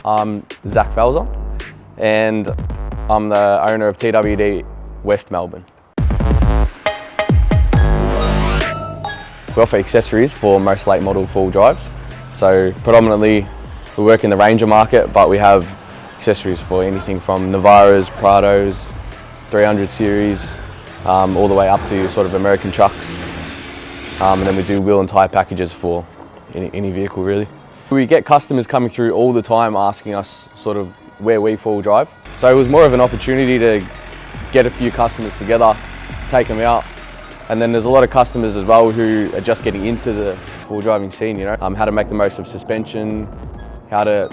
I'm Zach Falzon, and I'm the owner of TWD West Melbourne. We offer accessories for most late model four-wheel drives. So predominantly we work in the Ranger market, but we have accessories for anything from Navaras, Prados, 300 series, all the way up to sort of American trucks. And then we do wheel and tyre packages for any vehicle really. We get customers coming through all the time asking us sort of where we four-wheel drive. So it was more of an opportunity to get a few customers together, take them out. And then there's a lot of customers as well who are just getting into the four-wheel driving scene, you know, how to make the most of suspension, how to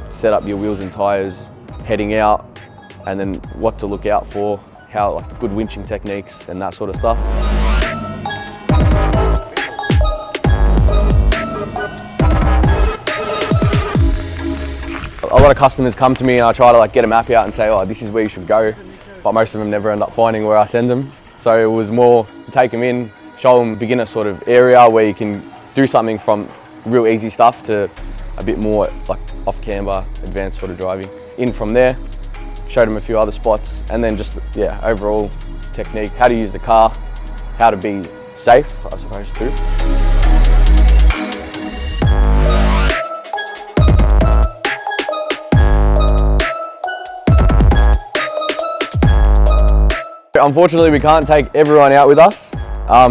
set up your wheels and tyres heading out, and then what to look out for, how like good winching techniques and that sort of stuff. A lot of customers come to me and I try to like get a map out and say, oh, this is where you should go, but most of them never end up finding where I send them. So it was more take them in, show them a beginner sort of area where you can do something from real easy stuff to a bit more like off-camber, advanced sort of driving. In from there, showed them a few other spots, and then just, yeah, overall technique, how to use the car, how to be safe, I suppose, too. Unfortunately, we can't take everyone out with us,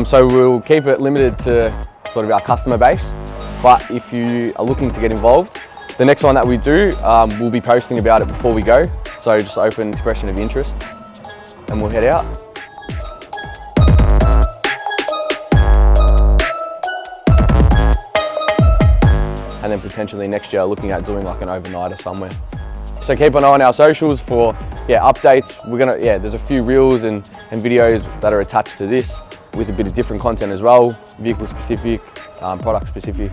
so we'll keep it limited to sort of our customer base. But if you are looking to get involved, the next one that we do, we'll be posting about it before we go. So just open expression of interest and we'll head out. And then potentially next year looking at doing like an overnighter somewhere. So keep an eye on our socials for updates. There's a few reels and videos that are attached to this with a bit of different content as well, vehicle specific, product specific.